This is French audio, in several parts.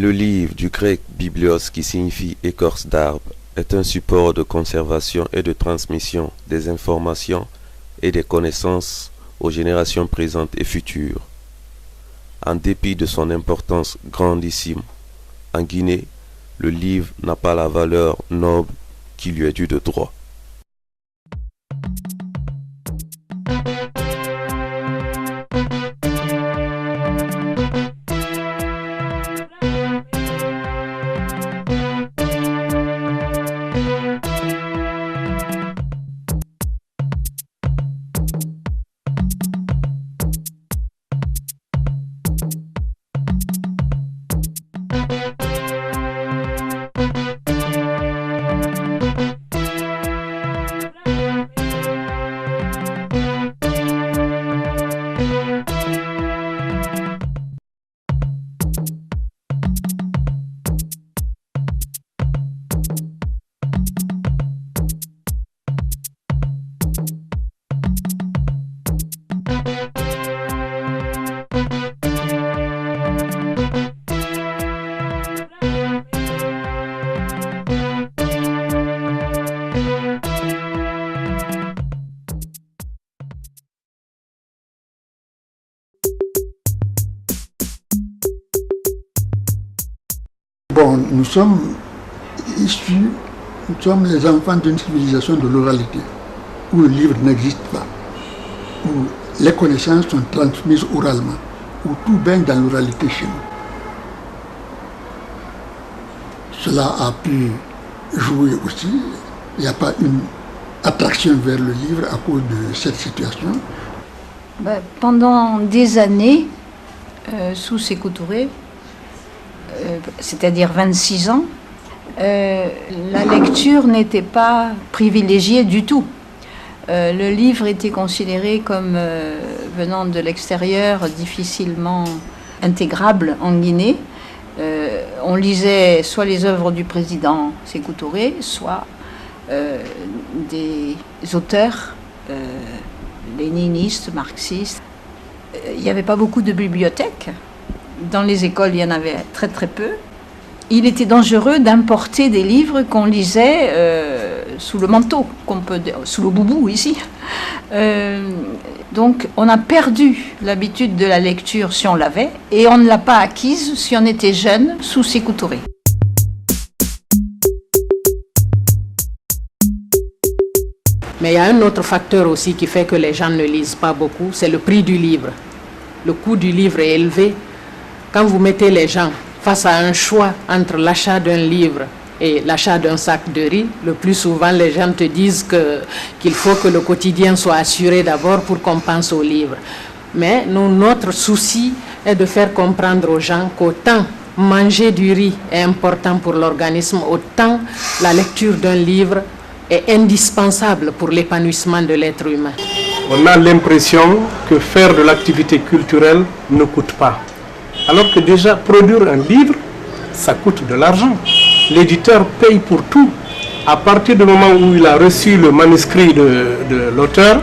Le livre, du grec biblios qui signifie écorce d'arbre, est un support de conservation et de transmission des informations et des connaissances aux générations présentes et futures. En dépit de son importance grandissime, en Guinée, le livre n'a pas la valeur noble qui lui est due de droit. Bon, nous sommes les enfants d'une civilisation de l'oralité, où le livre n'existe pas, où les connaissances sont transmises oralement, où tout baigne dans l'oralité chez nous. Cela a pu jouer aussi. Il n'y a pas une attraction vers le livre à cause de cette situation. Pendant des années, sous Sékou Touré, c'est-à-dire 26 ans, la lecture n'était pas privilégiée du tout. Le livre était considéré comme venant de l'extérieur, difficilement intégrable en Guinée. On lisait soit les œuvres du président Sékou Touré, soit des auteurs léninistes, marxistes. Il n'y avait pas beaucoup de bibliothèques. Dans les écoles, il y en avait très très peu. Il était dangereux d'importer des livres qu'on lisait sous le manteau, sous le boubou ici. Donc on a perdu l'habitude de la lecture si on l'avait, et on ne l'a pas acquise si on était jeune sous Sékou Touré. Mais il y a un autre facteur aussi qui fait que les gens ne lisent pas beaucoup, c'est le prix du livre. Le coût du livre est élevé. Quand vous mettez les gens face à un choix entre l'achat d'un livre et l'achat d'un sac de riz, le plus souvent les gens te disent qu'il faut que le quotidien soit assuré d'abord pour qu'on pense au livre. Mais notre souci est de faire comprendre aux gens qu'autant manger du riz est important pour l'organisme, autant la lecture d'un livre est indispensable pour l'épanouissement de l'être humain. On a l'impression que faire de l'activité culturelle ne coûte pas. Alors que déjà, produire un livre, ça coûte de l'argent. L'éditeur paye pour tout. À partir du moment où il a reçu le manuscrit de l'auteur,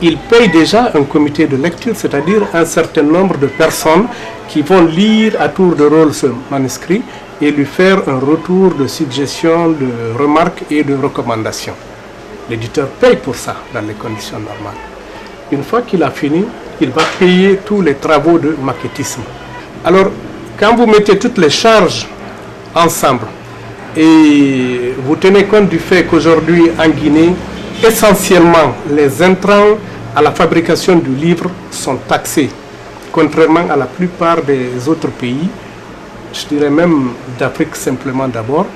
il paye déjà un comité de lecture, c'est-à-dire un certain nombre de personnes qui vont lire à tour de rôle ce manuscrit et lui faire un retour de suggestions, de remarques et de recommandations. L'éditeur paye pour ça dans les conditions normales. Une fois qu'il a fini, il va payer tous les travaux de maquettisme. Alors, quand vous mettez toutes les charges ensemble et vous tenez compte du fait qu'aujourd'hui en Guinée, essentiellement les intrants à la fabrication du livre sont taxés, contrairement à la plupart des autres pays, je dirais même d'Afrique simplement d'abord,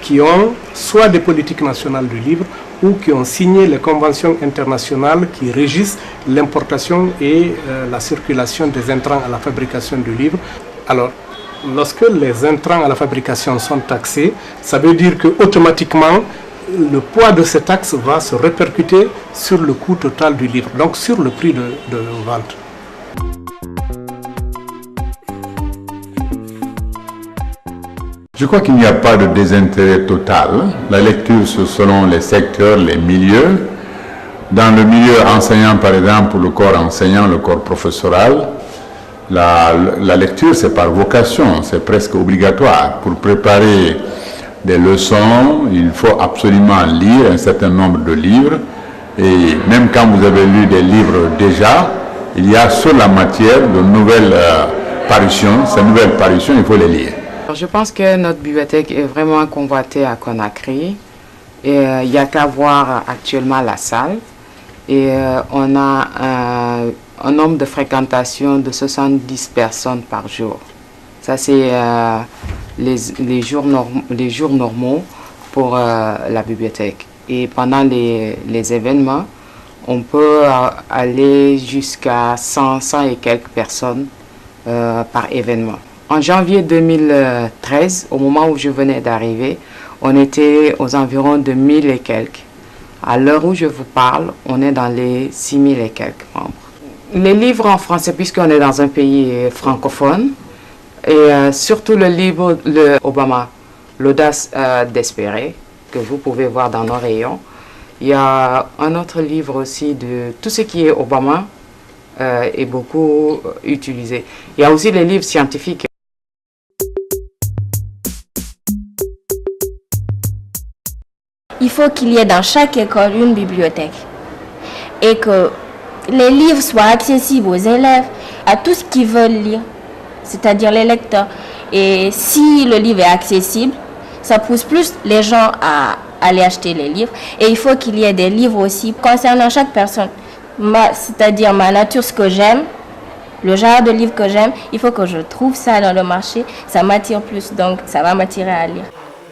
qui ont soit des politiques nationales du livre ou qui ont signé les conventions internationales qui régissent l'importation et la circulation des intrants à la fabrication du livre. Alors, lorsque les intrants à la fabrication sont taxés, ça veut dire qu'automatiquement, le poids de ces taxes va se répercuter sur le coût total du livre, donc sur le prix de vente. Je crois qu'il n'y a pas de désintérêt total. La lecture, c'est selon les secteurs, les milieux. Dans le milieu enseignant, par exemple, le corps enseignant, le corps professoral, La lecture, c'est par vocation, c'est presque obligatoire. Pour préparer des leçons, il faut absolument lire un certain nombre de livres. Et même quand vous avez lu des livres déjà, il y a sur la matière de nouvelles parutions. Ces nouvelles parutions, il faut les lire. Je pense que notre bibliothèque est vraiment convoitée à Conakry. Et il n'y a qu'à voir actuellement la salle. Et on a un nombre de fréquentation de 70 personnes par jour. Ça, c'est les jours normaux pour la bibliothèque. Et pendant les événements, on peut aller jusqu'à 100 et quelques personnes par événement. En janvier 2013, au moment où je venais d'arriver, on était aux environs de 1000 et quelques. À l'heure où je vous parle, on est dans les 6000 et quelques membres. Les livres en français, puisqu'on est dans un pays francophone, et surtout le livre Obama, L'audace d'espérer, que vous pouvez voir dans nos rayons. Il y a un autre livre aussi de tout ce qui est Obama, est beaucoup utilisé. Il y a aussi les livres scientifiques. Il faut qu'il y ait dans chaque école une bibliothèque et que les livres soient accessibles aux élèves, à tous ceux qui veulent lire, c'est-à-dire les lecteurs. Et si le livre est accessible, ça pousse plus les gens à aller acheter les livres. Et il faut qu'il y ait des livres aussi concernant chaque personne, c'est-à-dire ma nature, ce que j'aime, le genre de livre que j'aime. Il faut que je trouve ça dans le marché, ça m'attire plus, donc ça va m'attirer à lire.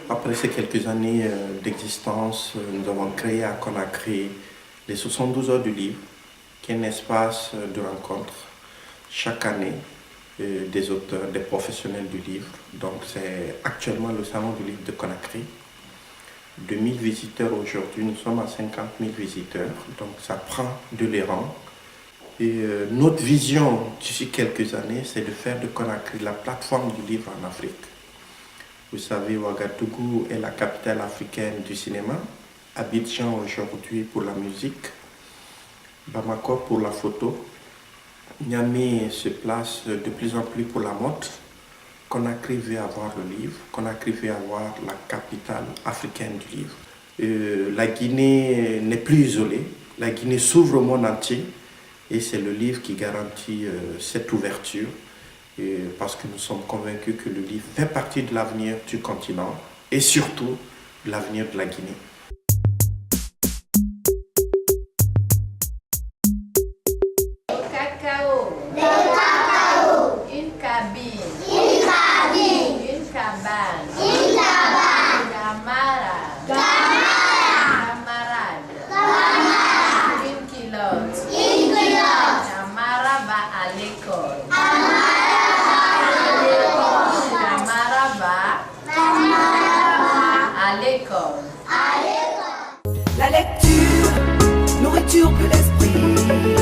Après ces quelques années d'existence, nous avons créé à Conakry les 72 heures du livre, qui est un espace de rencontre chaque année des auteurs, des professionnels du livre. Donc c'est actuellement le salon du livre de Conakry. 2000 visiteurs aujourd'hui, nous sommes à 50 000 visiteurs, donc ça prend de l'élan. Et notre vision d'ici quelques années, c'est de faire de Conakry la plateforme du livre en Afrique. Vous savez, Ouagadougou est la capitale africaine du cinéma, Abidjan aujourd'hui pour la musique, Bamako pour la photo, Niamey se place de plus en plus pour la mode. Conakry veut avoir le livre, Conakry veut avoir la capitale africaine du livre. La Guinée n'est plus isolée, la Guinée s'ouvre au monde entier et c'est le livre qui garantit cette ouverture. Parce que nous sommes convaincus que le livre fait partie de l'avenir du continent et surtout de l'avenir de la Guinée. Cacao. Une cabine. Une cabane. Camarade. Une culotte. Camara va à l'école. À l'école. La lecture, nourriture de l'esprit.